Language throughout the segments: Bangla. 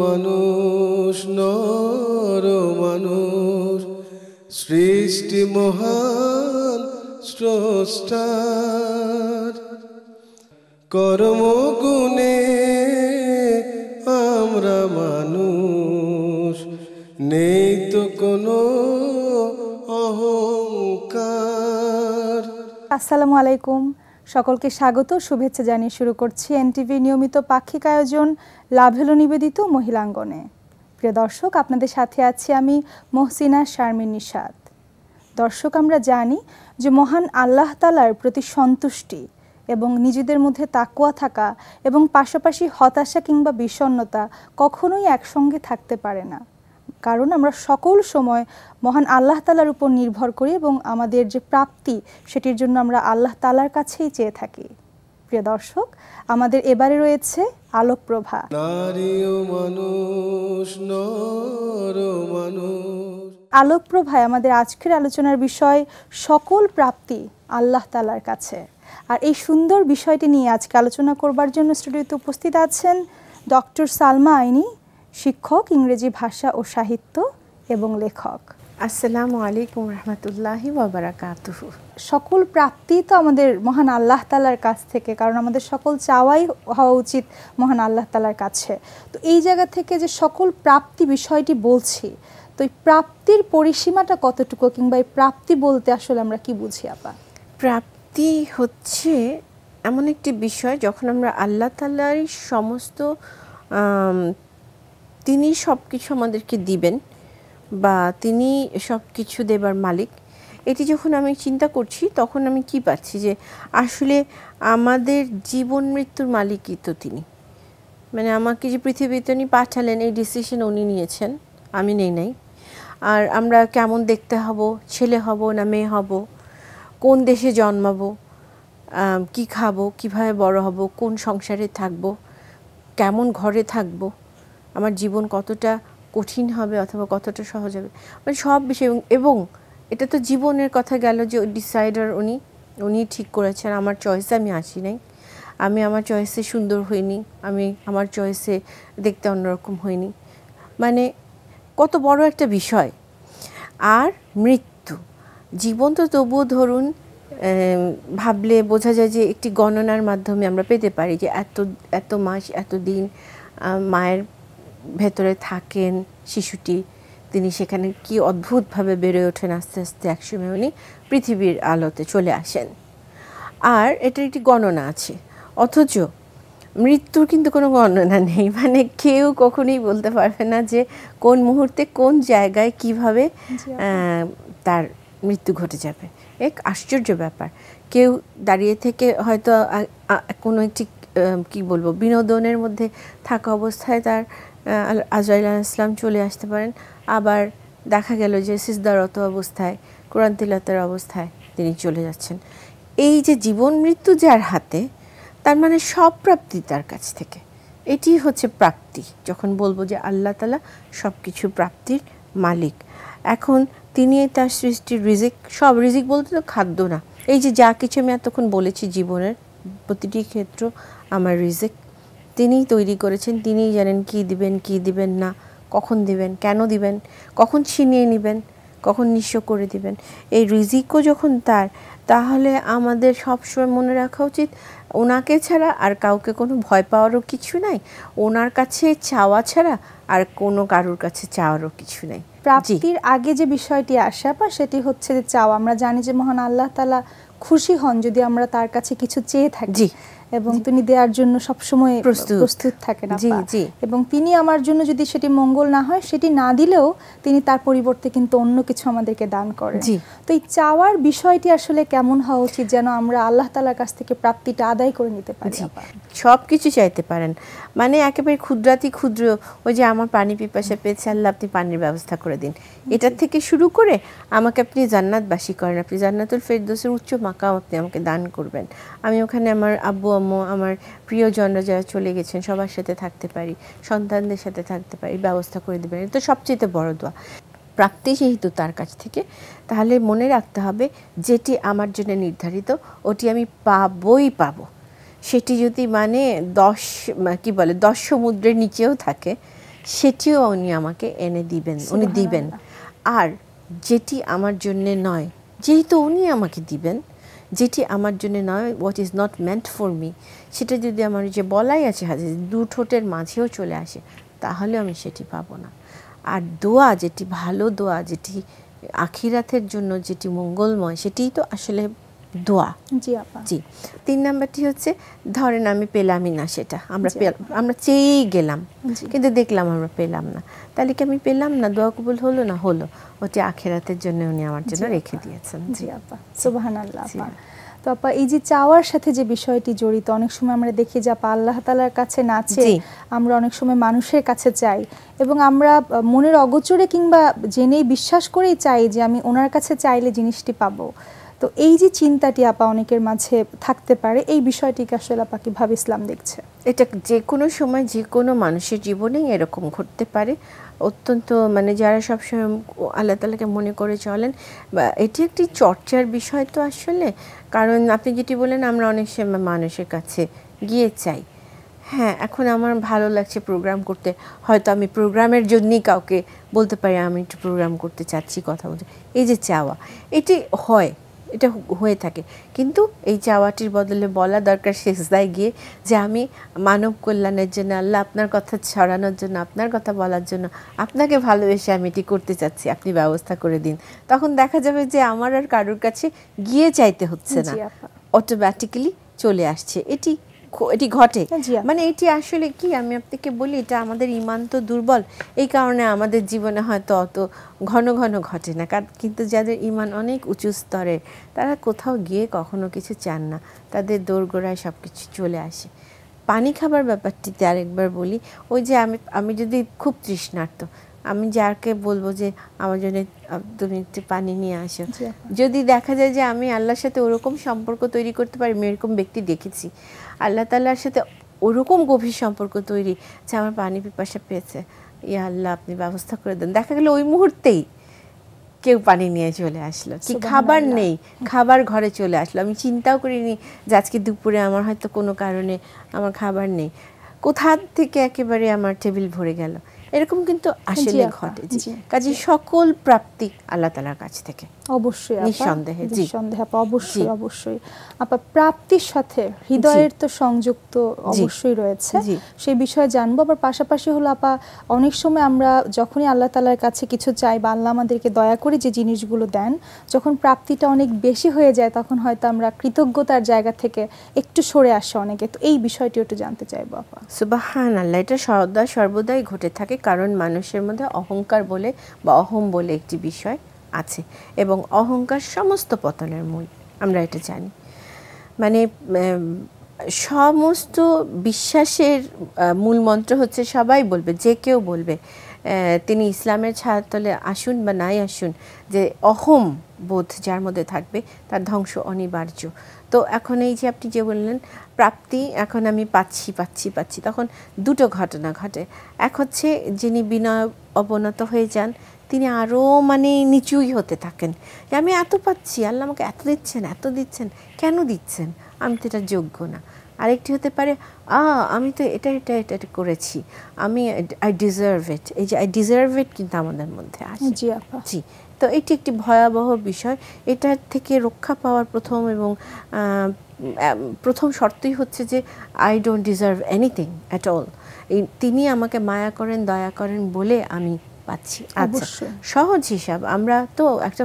মানুষ নর মানুষ সৃষ্টি মহান স্রষ্টার কর্মগুণে আমরা মানুষ নেই তো কোনো অহংকার। আসসালামু আলাইকুম, সকলকে স্বাগত শুভেচ্ছা জানিয়ে শুরু করছি এনটিভি নিয়মিত পাক্ষিক আয়োজন লাভেলো নিবেদিত মহিলাঙ্গনে। প্রিয় দর্শক, আপনাদের সাথে আছি আমি মহসিনা শারমিন নিশাত। দর্শক, আমরা জানি যে মহান আল্লাহ তাআলার প্রতি সন্তুষ্টি এবং নিজেদের মধ্যে তাকওয়া থাকা এবং পাশাপাশি হতাশা কিংবা বিষণ্ণতা কখনোই একসঙ্গে থাকতে পারে না, কারণ আমরা সকল সময় মহান আল্লাহ তাআলার উপর নির্ভর করি এবং আমাদের যে প্রাপ্তি সেটির জন্য আমরা আল্লাহ তাআলার কাছেই চেয়ে থাকি। প্রিয় দর্শক, আমাদের এবারে রয়েছে আলোকপ্রভা। আলোকপ্রভায় আমাদের আজকের আলোচনার বিষয় সকল প্রাপ্তি আল্লাহ তাআলার কাছে। আর এই সুন্দর বিষয়টি নিয়ে আজকে আলোচনা করবার জন্য স্টুডিওতে উপস্থিত আছেন ডক্টর সালমা আইনি, শিক্ষক, ইংরেজি ভাষা ও সাহিত্য এবং লেখক। আসসালামু আলাইকুম রহমতুল্লাহি ওয়া বারাকাতুহু। সকল প্রাপ্তি তো আমাদের মহান আল্লাহ তাআলার কাছ থেকে, কারণ আমাদের সকল চাওয়াই হওয়া উচিত মহান আল্লাহ তাআলার কাছে। তো এই জায়গা থেকে যে সকল প্রাপ্তি বিষয়টি বলছি, তো এই প্রাপ্তির পরিসীমাটা কতটুকু, কিংবা এই প্রাপ্তি বলতে আসলে আমরা কি বুঝি আপা? প্রাপ্তি হচ্ছে এমন একটি বিষয় যখন আমরা আল্লাহ তাআলার সমস্ত তিনি সব কিছু আমাদেরকে দিবেন বা তিনি সব কিছু দেবার মালিক, এটি যখন আমি চিন্তা করছি তখন আমি কি পাচ্ছি যে আসলে আমাদের জীবন মৃত্যুর মালিকই তো তিনি। মানে আমাকে যে পৃথিবীতে উনি পাঠালেন এই ডিসিশন উনি নিয়েছেন, আমি নেই নাই। আর আমরা কেমন দেখতে হব, ছেলে হব না মেয়ে হব, কোন দেশে জন্মাবো, কি খাবো, কিভাবে বড় হব, কোন সংসারে থাকবো, কেমন ঘরে থাকবো, আমার জীবন কতটা কঠিন হবে অথবা কতটা সহজ হবে, মানে সব বিষয়। এবং এটা তো জীবনের কথা গেল যে ডিসাইডার উনি ঠিক করেছেন। আমার চয়েসে আমি আসি নাই, আমি আমার চয়েসে সুন্দর হইনি, আমি আমার চয়েসে দেখতে অন্যরকম হইনি। মানে কত বড় একটা বিষয়। আর মৃত্যু, জীবন তো তবুও ধরুন ভাবলে বোঝা যায় যে একটি গণনার মাধ্যমে আমরা পেতে পারি যে এত মাস এত দিন মায়ের ভেতরে থাকেন শিশুটি, তিনি সেখানে কি অদ্ভুতভাবে বেড়ে ওঠেন, আস্তে আস্তে একসময় উনি পৃথিবীর আলোতে চলে আসেন। আর এটার একটি গণনা আছে, অথচ মৃত্যুর কিন্তু কোনো গণনা নেই। মানে কেউ কখনোই বলতে পারবে না যে কোন মুহূর্তে কোন জায়গায় কিভাবে তার মৃত্যু ঘটে যাবে। এক আশ্চর্য ব্যাপার। কেউ দাঁড়িয়ে থেকে হয়তো কোনো একটি কি বলবো বিনোদনের মধ্যে থাকা অবস্থায় তার আজরাইল আলাইহিস সালাম চলে আসতে পারেন, আবার দেখা গেল যে সিজদারত অবস্থায়, কোরআন তিলাওয়াতের অবস্থায় তিনি চলে যাচ্ছেন। এই যে জীবন মৃত্যু যার হাতে, তার মানে সব প্রাপ্তি তার কাছ থেকে। এটি হচ্ছে প্রাপ্তি। যখন বলবো যে আল্লাহ তাআলা সব কিছু প্রাপ্তির মালিক, এখন তিনি তার সৃষ্টির রিজিক, সব রিজিক বলতে তো খাদ্য না, এই যে যা কিছু আমি এতক্ষণ বলেছি জীবনের প্রতিটি ক্ষেত্র আমার রিজিক তিনিই তৈরি করেছেন। তিনিই জানেন কি দিবেন কি দিবেন না, কখন দিবেন, কেন দিবেন, কখন ছিনিয়ে নেবেন, কখন নিঃস্ব করে দিবেন। এই রিজিকও যখন তার, তাহলে আমাদের সবসময় মনে রাখা উচিত ওনাকে ছাড়া আর কাউকে কোনো ভয় পাওয়ারও কিছু নাই, ওনার কাছে চাওয়া ছাড়া আর কোনো কারোর কাছে চাওয়ারও কিছু নাই। প্রাপ্তির আগে যে বিষয়টি আসে আপা, সেটি হচ্ছে যে চাওয়া। আমরা জানি যে মহান আল্লাহ তাআলা খুশি হন যদি আমরা তার কাছে কিছু চেয়ে থাকি, এবং তিনি দেওয়ার জন্য সবসময় প্রস্তুত থাকেন। এবং তিনি আমার জন্য যদি সেটি মঙ্গল না হয়, সেটি না দিলেও তিনি তার পরিবর্তে কিন্তু অন্য কিছু আমাদেরকে দান করেন। তো এই চাওয়ার বিষয়টি আসলে কেমন হওয়া উচিত যেন আমরা আল্লাহ তাআলার কাছ থেকে প্রাপ্তিটা আদায় করে নিতে পারি? সব কিছু চাইতে পারেন, মানে একেবারে ক্ষুদ্রাতি ক্ষুদ্র, ওই যে আমার পানি পিপাসা পেয়েছে, আল্লাহ আপনি পানির ব্যবস্থা করে দিন, এটার থেকে শুরু করে আমাকে আপনি জান্নাতবাসী করেন, আপনি জান্নাতুল ফেরদৌসের উচ্চ মাকাম আপনি আমাকে দান করবেন, আমি ওখানে আমার আব্বু আম্মু, আমার প্রিয়জনরা যারা চলে গেছেন সবার সাথে থাকতে পারি, সন্তানদের সাথে থাকতে পারি, ব্যবস্থা করে দেবেন। এটা তো সবচেয়ে বড় দোয়া। প্রাপ্তি যেহেতু তার কাছ থেকে, তাহলে মনে রাখতে হবে যেটি আমার জন্য নির্ধারিত ওটি আমি পাবই পাবো। সেটি যদি মানে 10 সমুদ্রের নিচেও থাকে, সেটিও উনি আমাকে এনে দিবেন, উনি দিবেন। আর যেটি আমার জন্য নয়, যেহেতু উনি আমাকে দিবেন, যেটি আমার জন্য নয়, what is not meant for me, সেটা যদি আমার যে বলাই আছে হাতে দু ঠোঁটের মাঝেও চলে আসে, তাহলে আমি সেটি পাবো না। আর দোয়া, যেটি ভালো দোয়া, যেটি আখিরাতের জন্য যেটি মঙ্গলময়, সেটিই তো আসলে দোয়া। জি আপা। জি। 3 নাম্বারটি হচ্ছে, ধরেন আমি পেলামই না, সেটা আমরা চেয়েই গেলাম, কিন্তু দেখলাম আমরা পেলাম না, তাহলে কি আমি পেলাম না? দোয়া কবুল হলো না? হলো। ওটি আখিরাতের জন্য উনি আমার জন্য রেখে দিয়েছেন। জি আপা, সুবহানাল্লাহ আপা। তো আপা, এই যে চাওয়ার সাথে যে বিষয়টি জড়িত, অনেক সময় আমরা দেখি যে আপা আল্লাহ তাআলার কাছে না চেয়ে আমরা অনেক সময় মানুষের কাছে চাই, এবং আমরা মনের অগোচরে কিংবা জেনেই বিশ্বাস করেই চাই যে আমি ওনার কাছে চাইলে জিনিসটি পাবো। তো এই যে চিন্তাটি আপা অনেকের মাঝে থাকতে পারে, এই বিষয়টিকে আসলে আপা কিভাবে ইসলাম দেখছে? এটা যে কোনো সময় যে কোনো মানুষের জীবনেই এরকম ঘটতে পারে। অত্যন্ত মানে যারা সবসময় আল্লাহ তাআলাকে মনে করে চলেন, বা এটি একটি চর্চার বিষয় তো আসলে। কারণ আপনি যেটি বলেন, আমরা অনেক সময় মানুষের কাছে গিয়ে চাই। হ্যাঁ, এখন আমার ভালো লাগছে প্রোগ্রাম করতে, হয়তো আমি প্রোগ্রামের জন্যই কাউকে বলতে পারি আমি একটু প্রোগ্রাম করতে চাচ্ছি, কথা বলতে। এই যে চাওয়া, এটি হয়, এটা হয়ে থাকে, কিন্তু এই চাওয়াটির বদলে বলা দরকার সিজদায় গিয়ে যে আমি মানব কল্যাণের জন্য, আল্লাহ আপনার কথা ছড়ানোর জন্য, আপনার কথা বলার জন্য, আপনাকে ভালোবেসে আমি এটি করতে চাচ্ছি, আপনি ব্যবস্থা করে দিন। তখন দেখা যাবে যে আমার আর কারোর কাছে গিয়ে চাইতে হচ্ছে না, অটোমেটিক্যালি চলে আসছে। এটি ঘটে। মানে এটি আসলে কি, আমি আপনাকে বলি, এটা আমাদের ঈমান তো দুর্বল, এই কারণে আমাদের জীবনে হয়তো অত ঘন ঘন ঘটে না। কিন্তু যাদের ঈমান অনেক উঁচু স্তরে, তারা কোথাও গিয়ে কখনো কিছু চান না, তাদের দোরগোড়ায় সব কিছু চলে আসে। পানি খাবার ব্যাপারটিতে আরেকবার বলি, ওই যে আমি যদি খুব তৃষ্ণার্ত, আমি যাকে বলবো যে আমার জন্য তুমি একটু পানি নিয়ে আসো, যদি দেখা যায় যে আমি আল্লাহর সাথে ওরকম সম্পর্ক তৈরি করতে পারি, আমি এরকম ব্যক্তি দেখেছি, আল্লাহ তাআলার সাথে ওরকম গভীর সম্পর্ক তৈরি যে আমার পানি পিপাসা পেয়েছে, ইয়া আল্লাহ আপনি ব্যবস্থা করে দেন, দেখা গেল ওই মুহূর্তেই কেউ পানি নিয়ে চলে আসলো, কি খাবার নেই, খাবার ঘরে চলে আসলো, আমি চিন্তাও করিনি যে আজকে দুপুরে আমার হয়তো কোনো কারণে আমার খাবার নেই, কোথা থেকে একেবারে আমার টেবিল ভরে গেল। এরকম কিন্তু আসলে ঘটে। কাজে সকল প্রাপ্তি আল্লাহ তাআলার কাছ থেকে, অবশ্যই নিঃসন্দেহে। জি, আপা, অবশ্যই অবশ্যই আপা। প্রাপ্তির সাথে হৃদয়ের তো সংযুক্ত অবশ্যই রয়েছে, সেই বিষয়ে জানবো। আবার পাশাপাশি হলো আপা, অনেক সময় আমরা যখনই আল্লাহ তাআলার কাছে কিছু চাই বা আল্লাহ আমাদেরকে দয়া করে যে জিনিসগুলো দেন, যখন প্রাপ্তিটা অনেক বেশি হয়ে যায়, তখন হয়তো আমরা কৃতজ্ঞতার জায়গা থেকে একটু সরে আসে অনেকে। তো এই বিষয়টি একটু জানতে চাইবো আপা। সুবহানাল্লাহ, এটা সর্বদাই ঘটে থাকে, কারণ মানুষের মধ্যে অহংকার বলে বা অহম বলে একটি বিষয় আছে, এবং অহংকার সমস্ত পতনের মূল, আমরা এটা জানি। মানে সমস্ত বিশ্বাসের মূল মন্ত্র হচ্ছে, সবাই বলবে, যে কেউ বলবে তিনি ইসলামের ছায়াতলে আসুন বা নাই আসুন, যে অহম বোধ যার মধ্যে থাকবে তার ধ্বংস অনিবার্য। তো এখন এই যে আপনি যে বললেন প্রাপ্তি, এখন আমি পাচ্ছি, তখন দুটো ঘটনা ঘটে। এক হচ্ছে যিনি বিনয় অবনত হয়ে যান, তিনি আরও মানে নিচুই হতে থাকেন, যে আমি এত পাচ্ছি, আল্লাহ আমাকে এত দিচ্ছেন, কেন দিচ্ছেন, আমি তো এটা যোগ্য না। আরেকটি হতে পারে, আমি তো এটা করেছি, আমি আই ডিজার্ভ ইট। এই যে আই ডিজার্ভ ইট কিন্তু আমাদের মধ্যে আছে। জি, তো এটি একটি ভয়াবহ বিষয়। এটার থেকে রক্ষা পাওয়ার প্রথম শর্তই হচ্ছে যে I don't deserve anything at all. তিনি আমাকে মায়া করেন, দয়া করেন বলে আমি পাচ্ছি। আচ্ছা, সহজ হিসাব, আমরা তো একটা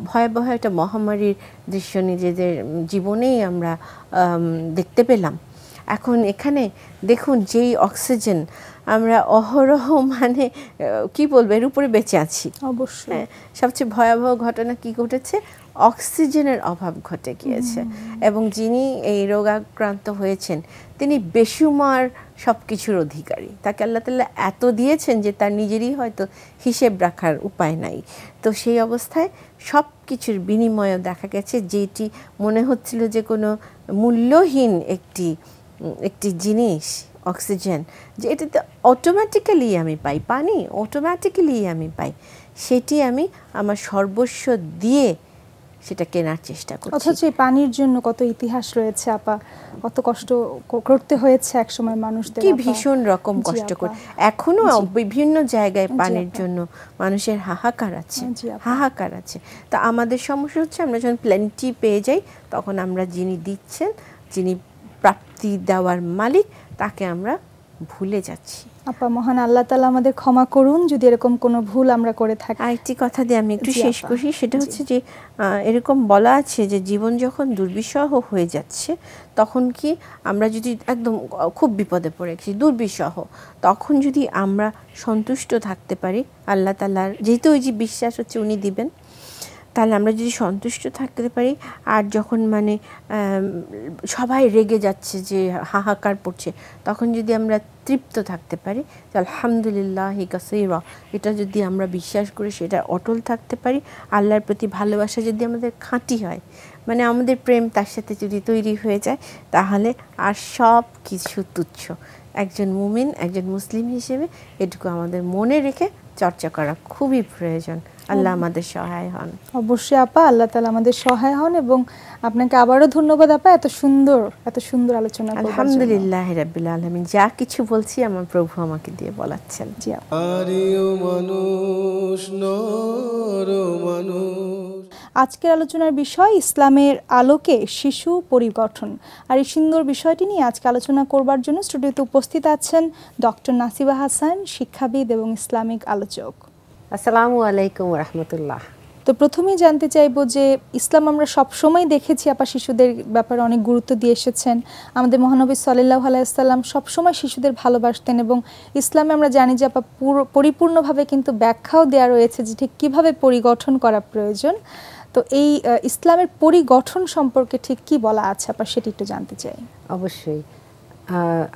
ভয়াবহ একটা মহামারীর দৃশ্য নিজেদের জীবনেই আমরা দেখতে পেলাম। এখন এখানে দেখুন, যেই অক্সিজেন আমরা অহরহ মানে কি বলবো, এর উপরে বেঁচে আছি। অবশ্যই সবচেয়ে ভয়াবহ ঘটনা কি ঘটেছে, অক্সিজেনের অভাব ঘটে গিয়েছে, এবং যিনি এই রোগাক্রান্ত হয়েছেন তিনি বেশুমার সব কিছুর অধিকারী, তাকে আল্লাহ তাআলা এত দিয়েছেন যে তার নিজেরই হয়তো হিসেব রাখার উপায় নাই। তো সেই অবস্থায় সব কিছুর বিনিময়ে দেখা গেছে যেটি মনে হচ্ছিল যে কোনো মূল্যহীন একটি জিনিস, অক্সিজেন, যে এটাতে অটোমেটিক্যালি আমি পাই, পানি অটোমেটিক্যালি আমি পাই, সেটি আমি আমার সর্বস্ব দিয়ে সেটা কেনার চেষ্টা করছি। অথচ এই পানির জন্য কত ইতিহাস রয়েছে আপা, কত কষ্ট করতে হয়েছে একসময় মানুষদের। কি ভীষণ রকম কষ্ট করে এখনো বিভিন্ন জায়গায় পানির জন্য মানুষের হাহাকার আছে, হাহাকার আছে। তা আমাদের সমস্যা হচ্ছে আমরা যখন প্ল্যান্টি পেয়ে যাই তখন আমরা যিনি দিচ্ছেন, যিনি প্রাপ্তি দেওয়ার মালিক, তাকে আমরা ভুলে যাচ্ছি। আপা, মহান আল্লাহ তাআলা আমাদের ক্ষমা করুন যদি এরকম কোনো ভুল আমরা করে থাকি। আরেকটি কথা দিয়ে আমি একটু শেষ করি, সেটা হচ্ছে যে এরকম বলা আছে যে জীবন যখন দুর্বিষহ হয়ে যাচ্ছে তখন কি আমরা যদি একদম খুব বিপদে পড়ে গেছি, দুর্বিষহ, তখন যদি আমরা সন্তুষ্ট থাকতে পারি আল্লাহ তাআলার, যেহেতু ওই যে বিশ্বাস হচ্ছে উনি দিবেন, তাহলে আমরা যদি সন্তুষ্ট থাকতে পারি। আর যখন মানে সবাই রেগে যাচ্ছে, যে হাহাকার পড়ছে, তখন যদি আমরা তৃপ্ত থাকতে পারি আলহামদুলিল্লাহ কাসীরা, এটা যদি আমরা বিশ্বাস করি, সেটা অটল থাকতে পারি, আল্লাহর প্রতি ভালোবাসা যদি আমাদের খাঁটি হয়, মানে আমাদের প্রেম তার সাথে যদি তৈরি হয়ে যায়, তাহলে আর সব কিছু তুচ্ছ। একজন মুমিন, একজন মুসলিম হিসেবে এটুকু আমাদের মনে রেখে চর্চা করা খুবই প্রয়োজন। আল্লাহ আমাদের সহায় হন। অবশ্যই আপা, আল্লাহ তাআলা আমাদের সহায় হন। এবং আপনাকে আবারও ধন্যবাদ আপা, এত সুন্দর আলোচনা করার জন্য। আলহামদুলিল্লাহ রাব্বিল আলামিন, যা কিছু বলছি আমার প্রভু আমাকে দিয়ে বলাচ্ছেন। জি আপা। আজকের আলোচনার বিষয় ইসলামের আলোকে শিশু পরিগঠন। আর এই সুন্দর বিষয়টি নিয়ে আজকে আলোচনা করবার জন্য স্টুডিওতে উপস্থিত আছেন ডক্টর নাসিবা হাসান, শিক্ষাবিদ এবং ইসলামিক আলোচক। আসসালামু আলাইকুম ওয়া রাহমাতুল্লাহ। তো প্রথমেই জানতে চাইবো যে ইসলাম আমরা সবসময় দেখেছি আপা শিশুদের ব্যাপারে অনেক গুরুত্ব দিয়ে এসেছেন। আমাদের মহানবী সাল্লাল্লাহু আলাইহি ওয়াসাল্লাম সবসময় শিশুদের ভালোবাসতেন, এবং ইসলামে আমরা জানি যে আপা পরিপূর্ণভাবে কিন্তু ব্যাখ্যাও দেওয়া রয়েছে যে ঠিক কীভাবে পরিগঠন করা প্রয়োজন। তো এই ইসলামের পরিগঠন সম্পর্কে ঠিক কি বলা আছে আপা, সেটি একটু জানতে চাই। অবশ্যই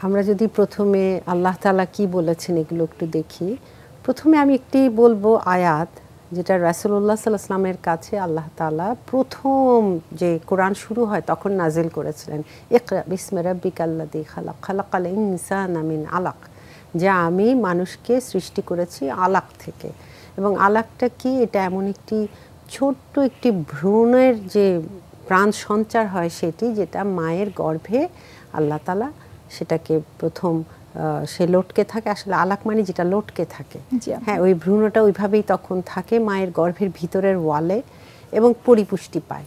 আমরা যদি প্রথমে আল্লাহ তাআলা কি বলেছেন এগুলো একটু দেখি। প্রথমে আমি একটি বলবো আয়াত, যেটা রাসূলুল্লাহ সাল্লাল্লাহু আলাইহি ওয়াসাল্লামের কাছে আল্লাহ তাআলা প্রথম যে কোরআন শুরু হয় তখন নাজিল করেছিলেন, ইকরা বিসমি রাব্বিকাল্লাযী খালাক খালাকাল ইনসানা মিন আলাক, যে আমি মানুষকে সৃষ্টি করেছি আলাক থেকে। এবং আলাকটা কি? এটা এমন একটি ছোট্ট একটি ভ্রূণের যে প্রাণ সঞ্চার হয় সেটি, যেটা মায়ের গর্ভে আল্লাহ তাআলা সেটাকে প্রথম সে লটকে থাকে। আসলে আলাক মানে যেটা লটকে থাকে, হ্যাঁ, ওই ভ্রূণটা ওইভাবেই তখন থাকে মায়ের গর্ভের ভিতরের ওয়ালে এবং পরিপুষ্টি পায়।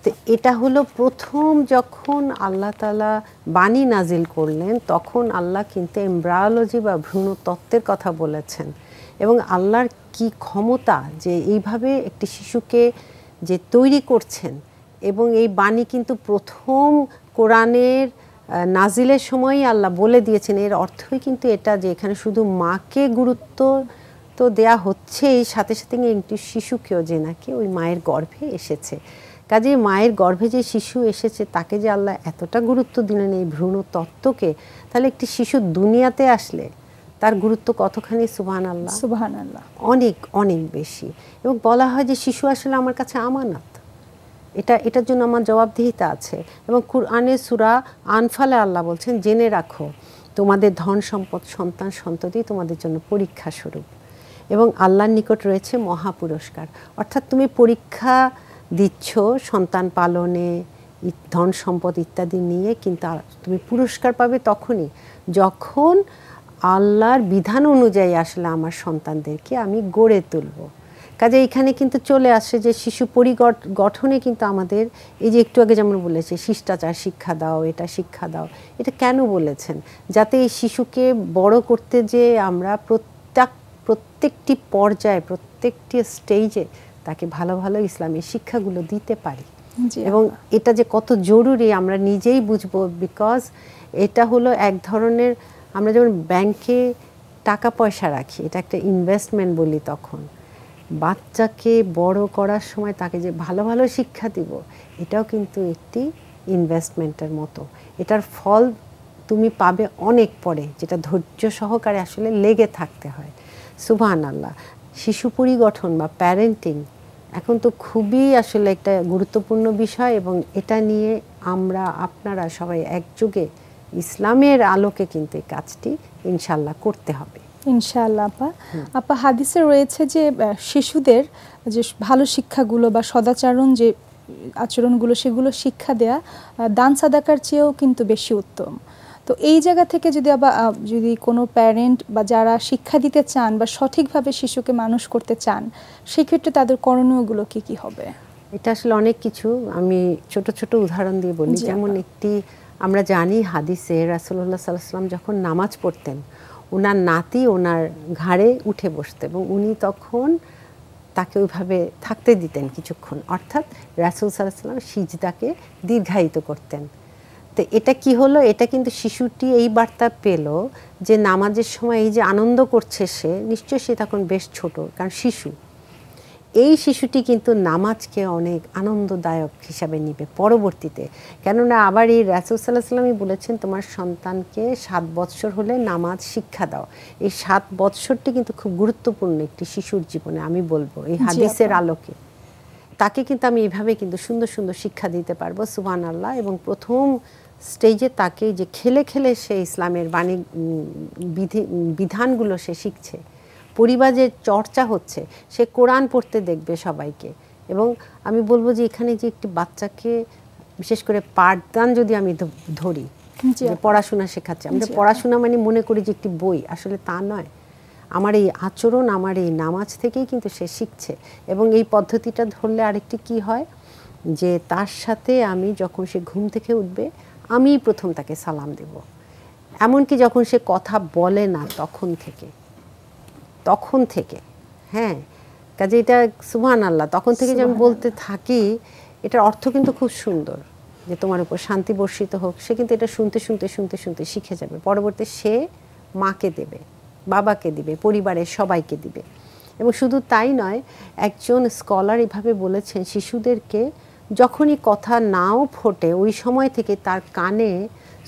তো এটা হলো প্রথম যখন আল্লাহ তাআলা বাণী নাজিল করলেন, তখন আল্লাহ কিন্তু এমব্রায়োলজি বা ভ্রূণ তত্ত্বের কথা বলেছেন। এবং আল্লাহর কি ক্ষমতা যে এইভাবে একটি শিশুকে যে তৈরি করছেন। এবং এই বাণী কিন্তু প্রথম কোরআনের নাজিলের সময়ই আল্লাহ বলে দিয়েছেন। এর অর্থই কিন্তু এটা যে এখানে শুধু মাকে গুরুত্ব তো দেয়া হচ্ছে, এই সাথে সাথে একটি শিশুকেও, যে নাকি ওই মায়ের গর্ভে এসেছে। কাজে মায়ের গর্ভে যে শিশু এসেছে তাকে যে আল্লাহ এতটা গুরুত্ব দিলেন এই ভ্রূণ তত্ত্বকে, তাহলে একটি শিশু দুনিয়াতে আসলে তার গুরুত্ব কতখানি! সুবহানাল্লাহ, সুবহানাল্লাহ, অনেক অনেক বেশি। এবং বলা হয় যে শিশু আসলে আমার কাছে আমানত, এটার জন্য আমার জবাবদিহিতা আছে। এবং কুরআনে সূরা আনফালে আল্লাহ বলছেন, জেনে রাখো তোমাদের ধন সম্পদ সন্তান সন্ততি তোমাদের জন্য পরীক্ষা স্বরূপ, এবং আল্লাহর নিকট রয়েছে মহা পুরস্কার। অর্থাৎ তুমি পরীক্ষা দিচ্ছ সন্তান পালনে, ধন সম্পদ ইত্যাদি নিয়ে, কিন্তু তুমি পুরস্কার পাবে তখনই যখন আল্লাহর বিধান অনুযায়ী আসলে আমার সন্তানদেরকে আমি গড়ে তুলব। কাজে এখানে কিন্তু চলে আসে যে শিশু পরিগঠনে কিন্তু আমাদের এই যে একটু আগে যেমন বলেছে শিষ্টাচার শিক্ষা দাও, এটা শিক্ষা দাও, এটা কেন বলেছেন? যাতে এই শিশুকে বড় করতে যে আমরা প্রত্যেকটি পর্যায়ে, প্রত্যেকটি স্টেজে তাকে ভালো ভালো ইসলামের শিক্ষাগুলো দিতে পারি। এবং এটা যে কত জরুরি আমরা নিজেই বুঝবো, বিকজ এটা হলো এক ধরনের, আমরা যেমন ব্যাংকে টাকা পয়সা রাখি, এটা একটা ইনভেস্টমেন্ট বলি, তখন বাচ্চাকে বড় করার সময় তাকে যে ভালো ভালো শিক্ষা দিব, এটাও কিন্তু একটি ইনভেস্টমেন্টের মতো। এটার ফল তুমি পাবে অনেক পরে, যেটা ধৈর্য সহকারে আসলে লেগে থাকতে হয়। সুবহানাল্লাহ, শিশু পরিগঠন বা প্যারেন্টিং এখন তো খুবই আসলে একটা গুরুত্বপূর্ণ বিষয়, এবং এটা নিয়ে আমরা আপনারা সবাই একযোগে ইসলামের আলোকে কিন্তু এই কাজটি ইনশাআল্লাহ করতে হবে। ইনশাআল্লাহ আপা হাদিসে রয়েছে যে শিশুদের যে ভালো শিক্ষাগুলো বা সদাচরণ যে আচরণগুলো সেগুলো শিক্ষা দেয়া দান সাদাকার চেয়েও কিন্তু বেশি উত্তম। তো এই জায়গা থেকে যদি আবার যদি কোনো প্যারেন্ট বা যারা শিক্ষা দিতে চান বা সঠিকভাবে শিশুকে মানুষ করতে চান, সেক্ষেত্রে তাদের করণীয়গুলো কি কি হবে? এটা আসলে অনেক কিছু, আমি ছোট ছোট উদাহরণ দিয়ে বলি। যেমন একটি আমরা জানি হাদিসে রাসূলুল্লাহ সাল্লাল্লাহু আলাইহি ওয়াসাল্লাম যখন নামাজ পড়তেন, ওনার নাতি ওনার ঘাড়ে উঠে বসতো এবং উনি তখন তাকে ওইভাবে থাকতে দিতেন কিছুক্ষণ, অর্থাৎ রাসূল সাল্লাল্লাহু আলাইহি ওয়াসাল্লাম সিজদাকে দীর্ঘায়িত করতেন। তো এটা কি হলো, এটা কিন্তু শিশুটি এই বার্তা পেল যে নামাজের সময় এই যে আনন্দ করছে সে, নিশ্চয়ই সে তখন বেশ ছোট, কারণ শিশু। এই শিশুটি কিন্তু নামাজকে অনেক আনন্দদায়ক হিসাবে নিবে পরবর্তীতে। কেননা আবার এই রাসূল সাল্লাল্লাহু আলাইহি ওয়াসাল্লামই বলেছেন তোমার সন্তানকে 7 বৎসর হলে নামাজ শিক্ষা দাও। এই 7 বৎসরটি কিন্তু খুব গুরুত্বপূর্ণ একটি শিশুর জীবনে, আমি বলবো এই হাদিসের আলোকে। তাকে কিন্তু আমি এইভাবে কিন্তু সুন্দর সুন্দর শিক্ষা দিতে পারবো, সুবহানাল্লাহ। এবং প্রথম স্টেজে তাকে যে খেলে খেলে সে ইসলামের বাণী বিধানগুলো সে শিখছে, পরিবারের চর্চা হচ্ছে, সে কোরআন পড়তে দেখবে সবাইকে। এবং আমি বলবো যে এখানে যে একটি বাচ্চাকে বিশেষ করে পাঠদান যদি আমি ধরি, যে পড়াশোনা শেখাচ্ছে, আমরা পড়াশোনা মানে মনে করি যে একটি বই, আসলে তা নয়। আমার এই আচরণ, আমার এই নামাজ থেকেই কিন্তু সে শিখছে। এবং এই পদ্ধতিটা ধরলে আরেকটি কি হয়, যে তার সাথে আমি যখন সে ঘুম থেকে উঠবে আমি প্রথম তাকে সালাম দেব, এমনকি যখন সে কথা বলে না তখন থেকে হ্যাঁ, কাজে এটা সুবহানাল্লাহ, তখন থেকে যে আমি বলতে থাকি, এটার অর্থ কিন্তু খুব সুন্দর, যে তোমার উপর শান্তি বর্ষিত হোক। সে কিন্তু এটা শুনতে শুনতে শুনতে শুনতে শিখে যাবে, পরবর্তী সে মাকে দেবে, বাবাকে দিবে, পরিবারের সবাইকে দিবে। এবং শুধু তাই নয়, একজন স্কলার এভাবে বলেছেন শিশুদেরকে যখনই কথা নাও ফোটে ওই সময় থেকে তার কানে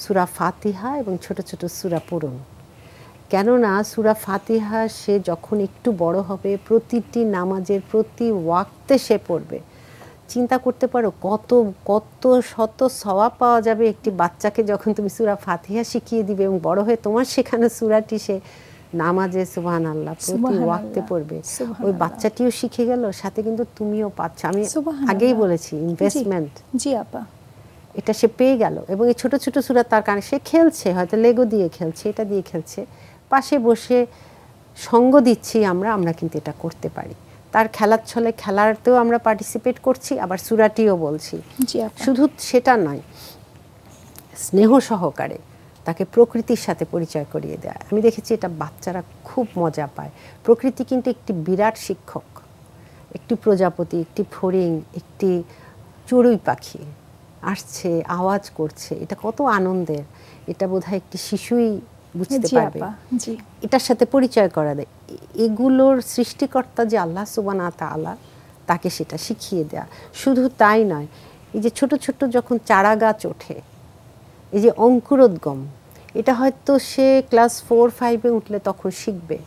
সূরা ফাতিহা এবং ছোট ছোট সূরা পড়ুন। কেননা সূরা ফাতিহা সে যখন একটু বড় হবে প্রতিটি নামাজের প্রতি ওয়াক্তে সে পড়বে। চিন্তা করতে পারো কত কত শত সওয়াব পাওয়া যাবে একটি বাচ্চাকে যখন তুমি সূরা ফাতিহা শিখিয়ে দিবে এবং বড় হয়ে তোমার শেখানো সূরাটি সে নামাজে সুবহানাল্লাহ প্রতি ওয়াক্তে পড়বে। ওই বাচ্চাটিও শিখে গেল, সাথে কিন্তু তুমিও পাচ্ছ। আমি আগেই বলেছি ইনভেস্টমেন্ট, জি আপা, এটা সে পেয়ে গেল। এবং এই ছোট ছোট সূরা তার কানে, সে খেলছে, হয়তো লেগো দিয়ে খেলছে, এটা দিয়ে খেলছে, পাশে বসে সঙ্গ দিচ্ছি আমরা কিন্তু এটা করতে পারি। তার খেলার ছলে খেলাতেও আমরা পার্টিসিপেট করছি, আবার সূরাটিও বলছি। শুধু সেটা নয়, স্নেহ সহকারে তাকে প্রকৃতির সাথে পরিচয় করিয়ে দেয়। আমি দেখেছি এটা বাচ্চারা খুব মজা পায়। প্রকৃতি কিন্তু একটি বিরাট শিক্ষক, একটি প্রজাপতি, একটি ফড়িং, একটি চড়ুই পাখি আসছে, আওয়াজ করছে, এটা কত আনন্দের, এটা বোধহয় একটি শিশুই বুঝতে পারবে। এটার সাথে পরিচয় করা দেয়। এগুলোর সৃষ্টিকর্তা যে আল্লাহ সুবহানাহু ওয়া তাআলা, তাকে সেটা শিখিয়ে দেয়া। শুধু তাই নয়, এই যে ছোট ছোট যখন চারা গাছ ওঠে, এই যে অঙ্কুরোদ্গম, এটা হয়তো সে ক্লাস 4-5-এ উঠলে তখন শিখবে,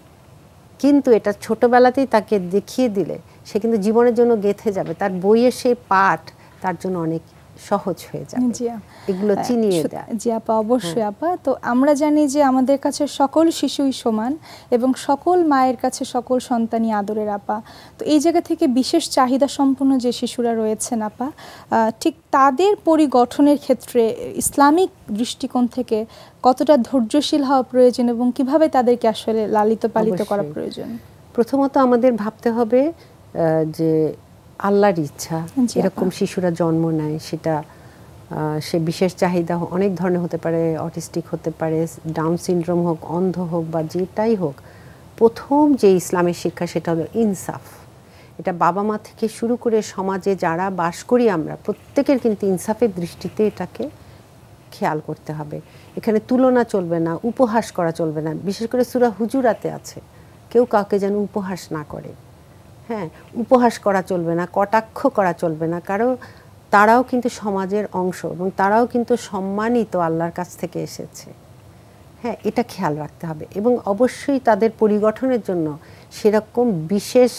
কিন্তু এটা ছোটবেলাতেই তাকে দেখিয়ে দিলে সে কিন্তু জীবনের জন্য গেঁথে যাবে, তার বইয়ের সেই পাঠ তার জন্য অনেক সহজ হয়ে যাবে। এগুলো চিনিয়ে দেয়। জি আপা, অবশ্যই আপা। তো আমরা জানি যে আমাদের কাছে সকল শিশুই সমান এবং সকল মায়ের কাছে সকল সন্তানই আদরের আপা। তো এই জায়গা থেকে বিশেষ চাহিদা সম্পন্ন যে শিশুরা রয়েছেন আপা, ঠিক তাদের পরিগঠনের ক্ষেত্রে ইসলামিক দৃষ্টিকোণ থেকে কতটা ধৈর্যশীল হওয়া প্রয়োজন এবং কিভাবে তাদেরকে আসলে লালিত পালিত করা প্রয়োজন? প্রথমত আমাদের ভাবতে হবে যে আল্লাহর ইচ্ছা এরকম শিশুরা জন্ম নেয়, সেটা সে বিশেষ চাহিদা অনেক ধরনের হতে পারে, অটিস্টিক হতে পারে, ডাউন সিনড্রোম হোক, অন্ধ হোক বা যেটাই হোক। প্রথম যে ইসলামের শিক্ষা সেটা হলো ইনসাফ। এটা বাবা মা থেকে শুরু করে সমাজে যারা বাস করি আমরা প্রত্যেকের কিন্তু ইনসাফের দৃষ্টিতে এটাকে খেয়াল করতে হবে। এখানে তুলনা চলবে না, উপহাস করা চলবে না। বিশেষ করে সূরা হুজুরাতে আছে, কেউ কাউকে যেন উপহাস না করে। হ্যাঁ, উপহাস করা চলবে না, কটাক্ষ করা চলবে না, কারণ তারাও কিন্তু সমাজের অংশ এবং তারাও কিন্তু সম্মানিত আল্লাহর কাছ থেকে এসেছে। হ্যাঁ, এটা খেয়াল রাখতে হবে। এবং অবশ্যই তাদের পরিগঠনের জন্য সেরকম বিশেষ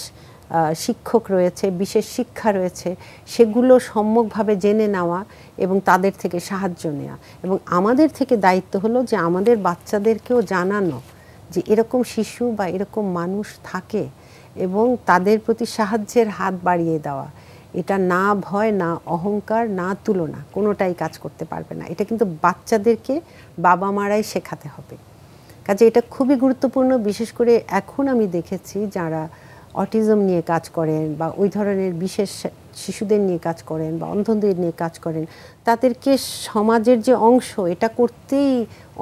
শিক্ষক রয়েছে, বিশেষ শিক্ষা রয়েছে, সেগুলো সম্যকভাবে জেনে নেওয়া এবং তাদের থেকে সাহায্য নেওয়া। এবং আমাদের থেকে দায়িত্ব হলো যে আমাদের বাচ্চাদেরকেও জানানো যে এরকম শিশু বা এরকম মানুষ থাকে এবং তাদের প্রতি সাহায্যের হাত বাড়িয়ে দেওয়া। এটা না ভয়, না অহংকার, না তুলনা, কোনোটাই কাজ করতে পারবে না। এটা কিন্তু বাচ্চাদেরকে বাবা মারাই শেখাতে হবে। কাজে এটা খুবই গুরুত্বপূর্ণ। বিশেষ করে এখন আমি দেখেছি যারা অটিজম নিয়ে কাজ করেন বা ওই ধরনের বিশেষ শিশুদের নিয়ে কাজ করেন বা অন্ধদের নিয়ে কাজ করেন, তাদেরকে সমাজের যে অংশ এটা করতেই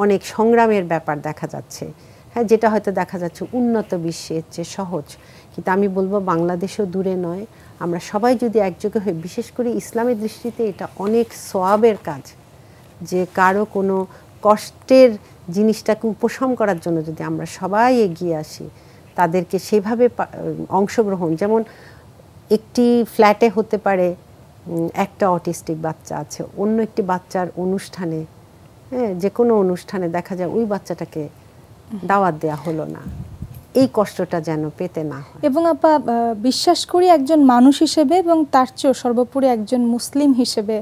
অনেক সংগ্রামের ব্যাপার দেখা যাচ্ছে। হ্যাঁ, যেটা হয়তো দেখা যাচ্ছে উন্নত বিশ্বের চেয়ে সহজ, কিন্তু আমি বলবো বাংলাদেশও দূরে নয়। আমরা সবাই যদি একযোগে হই, বিশেষ করে ইসলামের দৃষ্টিতে এটা অনেক সওয়াবের কাজ, যে কারো কোনো কষ্টের জিনিসটাকে উপশম করার জন্য যদি আমরা সবাই এগিয়ে আসি, তাদেরকে সেভাবে অংশগ্রহণ, যেমন একটি ফ্ল্যাটে হতে পারে একটা অটিস্টিক বাচ্চা আছে, অন্য একটি বাচ্চার অনুষ্ঠানে, হ্যাঁ, যে কোনো অনুষ্ঠানে দেখা যায় ওই বাচ্চাটাকে দাওয়াত দেওয়া হলো না, এই কষ্টটা যেন পেতে না হয়। এবং আপা বিশ্বাস করি একজন মানুষ হিসেবে এবং তার চেয়েও সর্বোপরি একজন মুসলিম হিসেবে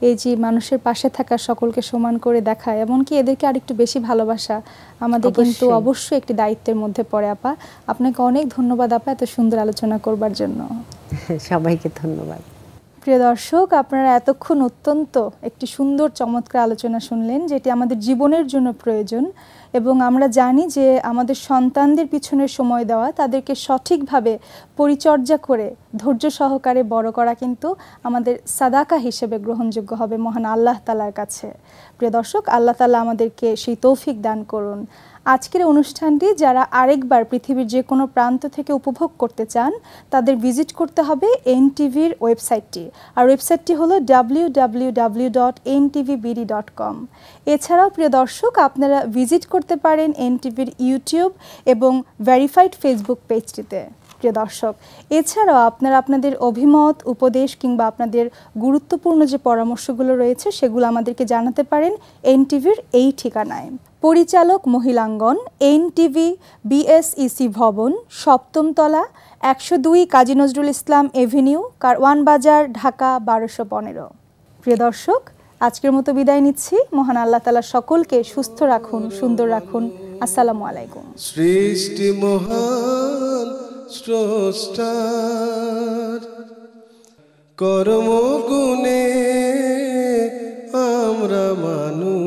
এই যে মানুষের পাশে থাকা, সকলকে সমান করে দেখা, এমনকি এদেরকে আরেকটু বেশি ভালোবাসা আমাদের কিন্তু অবশ্যই একটি দায়িত্বের মধ্যে পড়ে। আপা, আপনাকে অনেক ধন্যবাদ আপা এত সুন্দর আলোচনা করবার জন্য। সবাইকে ধন্যবাদ। প্রিয় দর্শক, আপনারা এতক্ষণ অত্যন্ত একটি সুন্দর চমৎকার আলোচনা শুনলেন, যেটি আমাদের জীবনের জন্য প্রয়োজন। এবং আমরা জানি যে আমাদের সন্তানদের পিছনে সময় দেওয়া, তাদেরকে সঠিকভাবে পরিচর্যা করে ধৈর্য সহকারে বড় করা কিন্তু আমাদের সাদাকা হিসেবে গ্রহণযোগ্য হবে মহান আল্লাহ তাআলার কাছে। প্রিয় দর্শক, আল্লাহ তাআলা আমাদেরকে সেই তৌফিক দান করুন। আজকের অনুষ্ঠানটি যারা আরেকবার পৃথিবীর যে কোনো প্রান্ত থেকে উপভোগ করতে চান, তাদের ভিজিট করতে হবে এনটিভির ওয়েবসাইটটি। আর ওয়েবসাইটটি হলো www.ntvbd.com। এছাড়াও প্রিয় দর্শক, আপনারা ভিজিট করতে পারেন এনটিভির ইউটিউব এবং ভেরিফাইড ফেসবুক পেজটিতে। প্রিয় দর্শক, এছাড়াও আপনারা আপনাদের অভিমত, উপদেশ কিংবা আপনাদের গুরুত্বপূর্ণ যে পরামর্শগুলো রয়েছে সেগুলো আমাদেরকে জানাতে পারেন এনটিভির এই ঠিকানায়। পরিচালক মহিলাঙ্গন, এনটিভি, বিএসইসি ভবন, 7ম তলা, 102 কাজী নজরুল ইসলাম এভিনিউ, কারওয়ান বাজার, ঢাকা 1215। প্রিয় দর্শক, আজকের মতো বিদায় নিচ্ছি। মহান আল্লাহ তাআলা সকলকে সুস্থ রাখুন, সুন্দর রাখুন। আসসালামু আলাইকুম। সৃষ্টি মহান স্রষ্টার কর্মগুণে আমরা মানুষ